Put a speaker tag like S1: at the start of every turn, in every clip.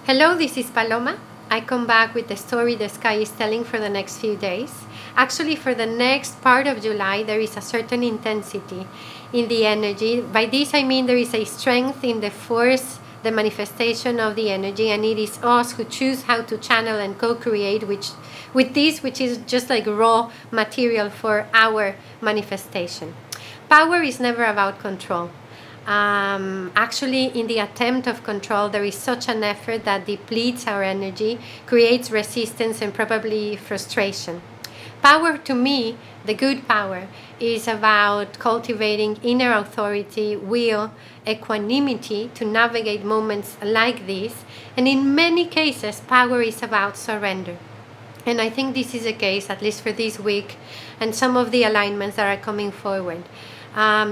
S1: Hello, this is Paloma. I come back with the story the sky is telling for the next few days. Actually, for the next part of July, there is a certain intensity in the energy. By this, I mean there is a strength in the force, the manifestation of the energy, and it is us who choose how to channel and co-create with this, which is just like raw material for our manifestation. Power is never about control. Actually, in the attempt of control, there is such an effort that depletes our energy, creates resistance, and probably frustration. Power, to me, the good power, is about cultivating inner authority, will, equanimity to navigate moments like this. And in many cases, power is about surrender. And I think this is the case, at least for this week, and some of the alignments that are coming forward.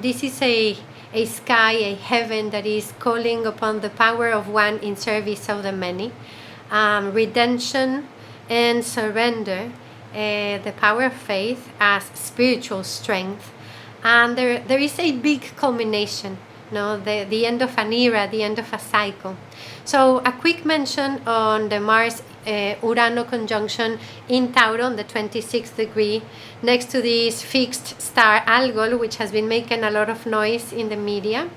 S1: This is a sky, a heaven that is calling upon the power of one in service of the many. Redemption and surrender, the power of faith as spiritual strength. And there is a big culmination, the end of an era, the end of a cycle. So a quick mention on the Mars Urano conjunction in Tauro on the 26th degree, next to this fixed star Algol, which has been making a lot of noise in the media.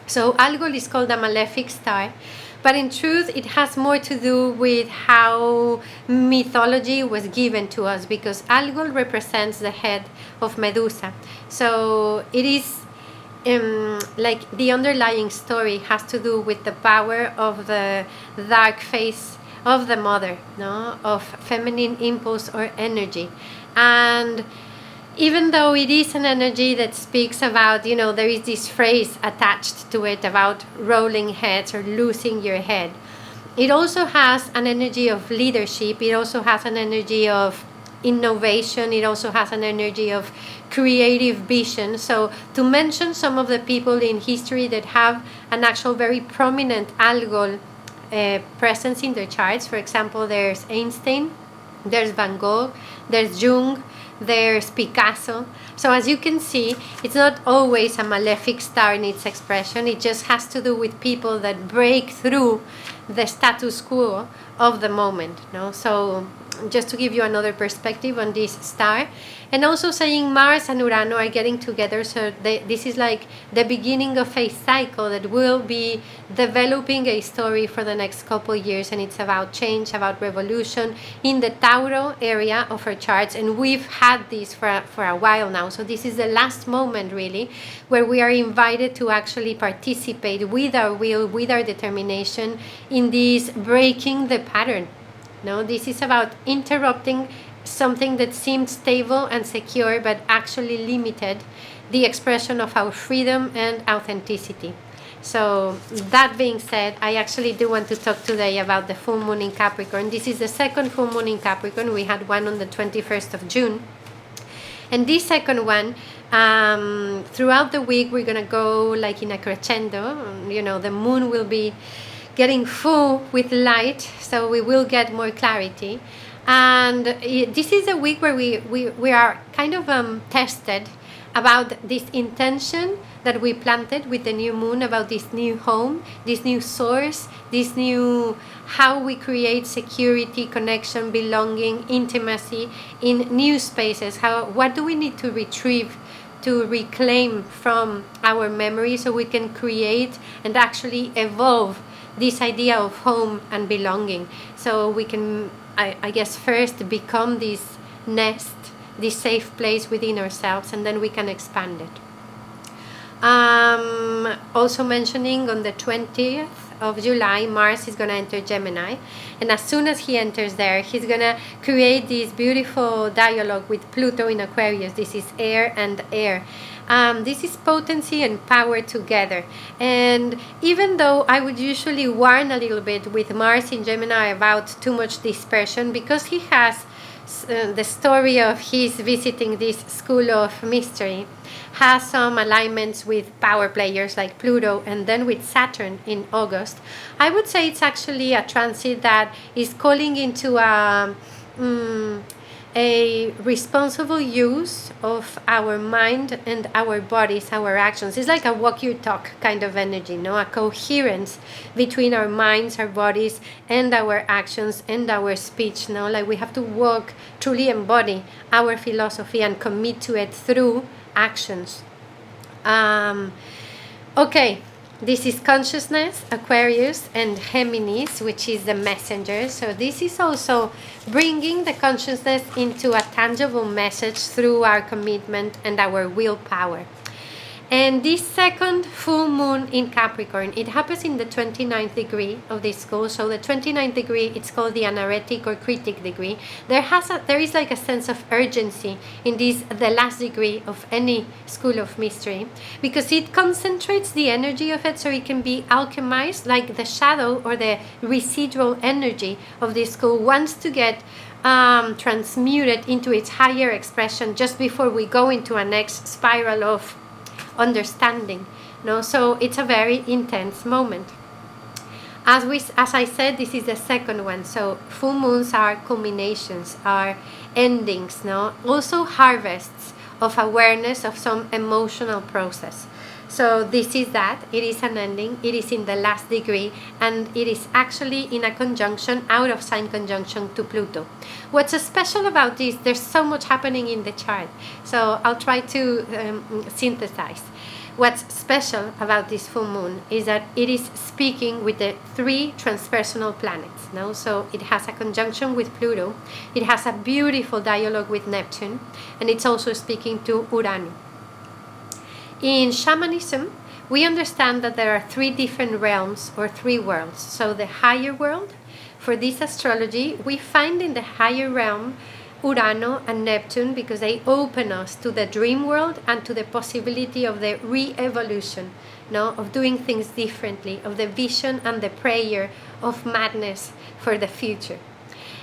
S1: So Algol is called a malefic star, but in truth it has more to do with how mythology was given to us, because Algol represents the head of Medusa. So it is like the underlying story has to do with the power of the dark face of the mother, of feminine impulse or energy. And even though it is an energy that speaks about, there is this phrase attached to it about rolling heads or losing your head, it also has an energy of leadership. It also has an energy of innovation. It also has an energy of creative vision. So to mention some of the people in history that have an actual very prominent Algol presence in their charts, for example, there's Einstein, there's Van Gogh, there's Jung, there's Picasso. So as you can see, it's not always a malefic star in its expression. It just has to do with people that break through the status quo of the moment. So just to give you another perspective on this star. And also saying Mars and Urano are getting together, so this is like the beginning of a cycle that will be developing a story for the next couple of years, and it's about change, about revolution in the Tauro area of our charts, and we've had this for a while now. So this is the last moment really where we are invited to actually participate with our will, with our determination in this breaking the pattern. This is about interrupting something that seemed stable and secure but actually limited the expression of our freedom and authenticity. So that being said, I actually do want to talk today about the full moon in Capricorn. This is the second full moon in Capricorn. We had one on the 21st of June. And this second one, throughout the week, we're going to go like in a crescendo. The moon will be getting full with light, so we will get more clarity. And this is a week where we are kind of tested about this intention that we planted with the new moon, about this new home, this new source, this new how we create security, connection, belonging, intimacy in new spaces. What do we need to retrieve, to reclaim from our memory so we can create and actually evolve this idea of home and belonging, so we can, I guess, first become this nest, this safe place within ourselves, and then we can expand it. Also mentioning on the 20th of July, Mars is going to enter Gemini, and as soon as he enters there, he's going to create this beautiful dialogue with Pluto in Aquarius. This is air and air. This is potency and power together. And even though I would usually warn a little bit with Mars in Gemini about too much dispersion, because he has the story of his visiting this school of mystery, has some alignments with power players like Pluto and then with Saturn in August, I would say it's actually a transit that is calling into a a responsible use of our mind and our bodies, our actions. It's like a walk your talk kind of energy, no? A coherence between our minds, our bodies, and our actions and our speech, no? Like we have to walk, truly embody our philosophy and commit to it through actions. Okay, this is consciousness, Aquarius, and Géminis, which is the messenger. So this is also bringing the consciousness into a tangible message through our commitment and our willpower. And this second full moon in Capricorn, it happens in the 29th degree of this school. So the 29th degree, it's called the anaretic or critic degree. There is like a sense of urgency in this, the last degree of any school of mystery, because it concentrates the energy of it so it can be alchemized, like the shadow or the residual energy of this school wants to get transmuted into its higher expression just before we go into a next spiral of understanding, no? So it's a very intense moment. As I said, this is the second one. So full moons are culminations, are endings, no? Also harvests of awareness of some emotional process. So this is that. It is an ending. It is in the last degree, and it is actually in a conjunction, out of sign conjunction to Pluto. What's special about this, there's so much happening in the chart. So I'll try to synthesize. What's special about this full moon is that it is speaking with the 3 transpersonal planets. No? So it has a conjunction with Pluto. It has a beautiful dialogue with Neptune. And it's also speaking to Uranus. In shamanism, we understand that there are 3 different realms or 3 worlds. So the higher world, for this astrology, we find in the higher realm Urano and Neptune because they open us to the dream world and to the possibility of the re-evolution, no? Of doing things differently, of the vision and the prayer of madness for the future.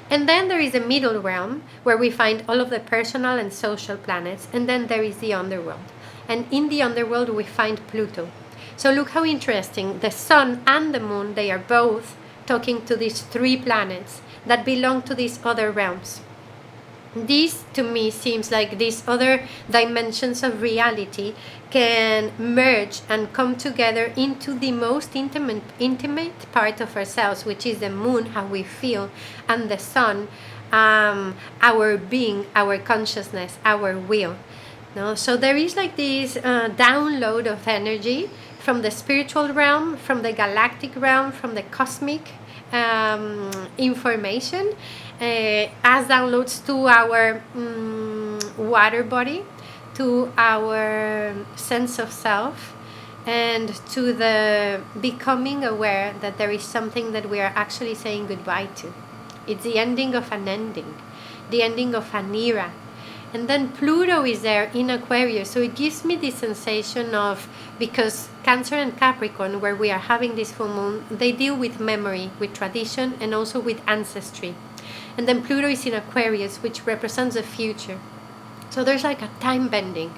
S1: And then there is a middle realm where we find all of the personal and social planets, and then there is the underworld. And in the underworld we find Pluto. So look how interesting. The sun and the moon, they are both talking to these 3 planets that belong to these other realms. This to me seems like these other dimensions of reality can merge and come together into the most intimate part of ourselves, which is the moon, how we feel, and the sun, our being, our consciousness, our will. No? So there is like this download of energy from the spiritual realm, from the galactic realm, from the cosmic information as downloads to our water body, to our sense of self, and to the becoming aware that there is something that we are actually saying goodbye to. It's the ending of an ending, the ending of an era. And then Pluto is there in Aquarius, so it gives me the sensation of, because Cancer and Capricorn, where we are having this full moon, they deal with memory, with tradition, and also with ancestry. And then Pluto is in Aquarius, which represents the future. So there's like a time bending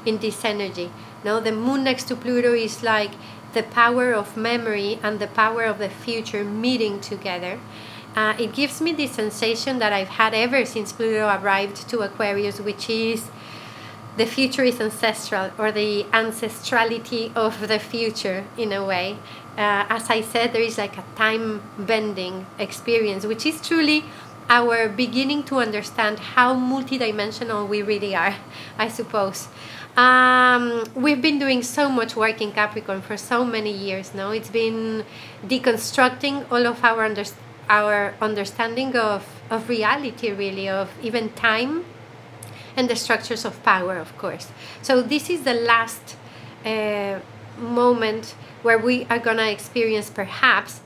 S1: in this energy. No, the moon next to Pluto is like the power of memory and the power of the future meeting together. It gives me the sensation that I've had ever since Pluto arrived to Aquarius, which is the future is ancestral, or the ancestrality of the future in a way. As I said, there is like a time bending experience, which is truly our beginning to understand how multidimensional we really are, I suppose. We've been doing so much work in Capricorn for so many years now. It's been deconstructing all of our understanding of reality, really, of even time and the structures of power, of course. So this is the last moment where we are gonna experience, perhaps,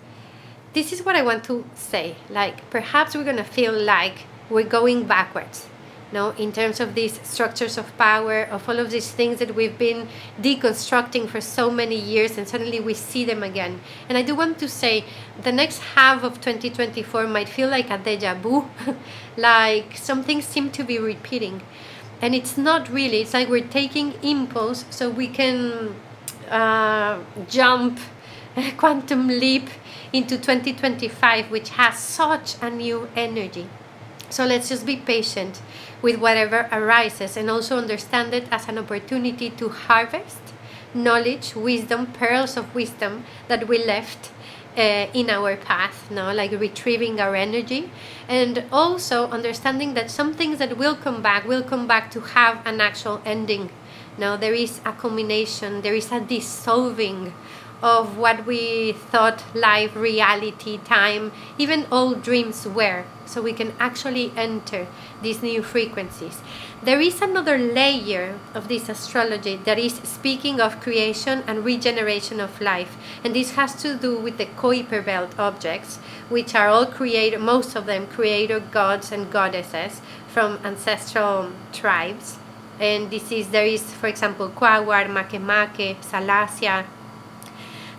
S1: this is what I want to say, like perhaps we're gonna feel like we're going backwards, no, in terms of these structures of power, of all of these things that we've been deconstructing for so many years, and suddenly we see them again. And I do want to say the next half of 2024 might feel like a deja vu, like something seems to be repeating. And it's not really, it's like we're taking impulse so we can jump, quantum leap into 2025, which has such a new energy. So let's just be patient with whatever arises, and also understand it as an opportunity to harvest knowledge, wisdom, pearls of wisdom that we left in our path, no, like retrieving our energy, and also understanding that some things that will come back to have an actual ending. No, there is a culmination, there is a dissolving of what we thought life, reality, time, even old dreams were, so we can actually enter these new frequencies. There is another layer of this astrology that is speaking of creation and regeneration of life, and this has to do with the Kuiper belt objects, which are all creator, most of them creator gods and goddesses from ancestral tribes. And there is, for example, Quawar, Makemake, Salasia,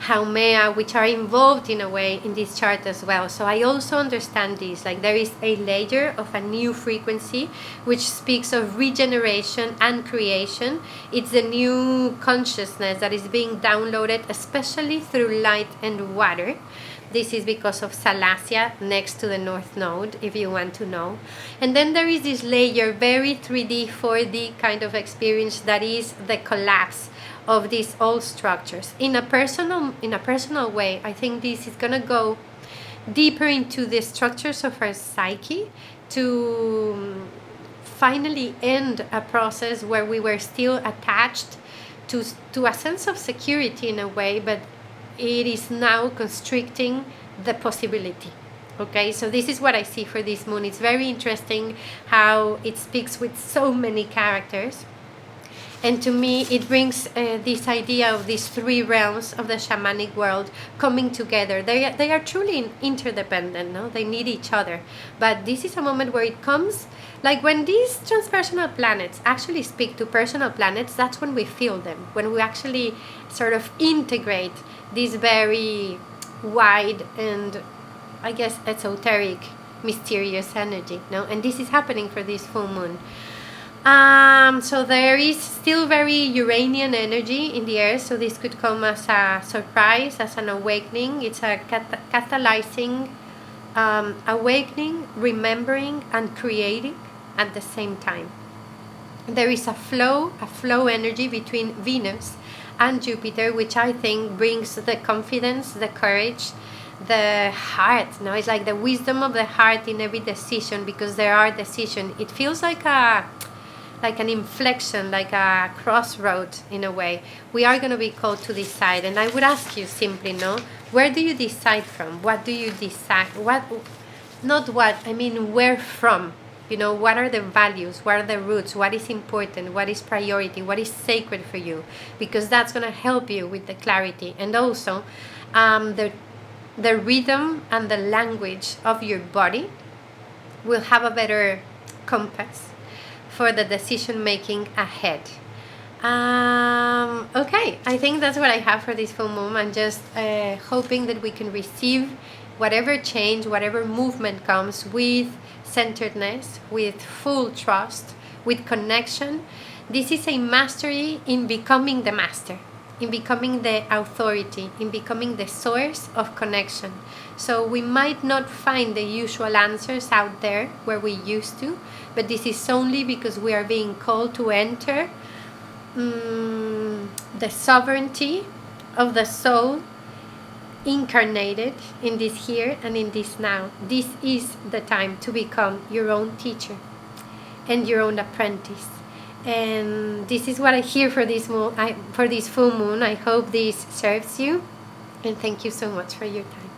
S1: Haumea, which are involved in a way in this chart as well. So I also understand this, like there is a layer of a new frequency which speaks of regeneration and creation. It's the new consciousness that is being downloaded, especially through light and water. This is because of Salasia next to the North Node, if you want to know. And then there is this layer, very 3D, 4D kind of experience, that is the collapse of these old structures. In a personal way, I think this is gonna go deeper into the structures of our psyche to finally end a process where we were still attached to a sense of security in a way, but it is now constricting the possibility. Okay, so this is what I see for this moon. It's very interesting how it speaks with so many characters. And to me, it brings this idea of these three realms of the shamanic world coming together. They are truly interdependent, no? They need each other. But this is a moment where it comes, like when these transpersonal planets actually speak to personal planets, that's when we feel them, when we actually sort of integrate this very wide and, I guess, esoteric, mysterious energy, no? And this is happening for this full moon. So there is still very Uranian energy in the air, so this could come as a surprise, as an awakening. It's a catalyzing awakening, remembering and creating at the same time. There is a flow energy between Venus and Jupiter, which I think brings the confidence, the courage, the heart. No, it's like the wisdom of the heart in every decision, because there are decisions. It feels like an inflection, like a crossroad in a way. We are going to be called to decide, and I would ask you simply, no, where do you decide from? What do you decide? Where from? You know, what are the values? What are the roots? What is important? What is priority? What is sacred for you? Because that's going to help you with the clarity. And also, the rhythm and the language of your body will have a better compass for the decision making ahead. Okay, I think that's what I have for this full moon. I'm just hoping that we can receive whatever change, whatever movement comes with centeredness, with full trust, with connection. This is a mastery in becoming the master, in becoming the authority, in becoming the source of connection. So we might not find the usual answers out there where we used to, but this is only because we are being called to enter the sovereignty of the soul incarnated in this here and in this now. This is the time to become your own teacher and your own apprentice. And this is what I hear for this moon, for this full moon. I hope this serves you, and thank you so much for your time.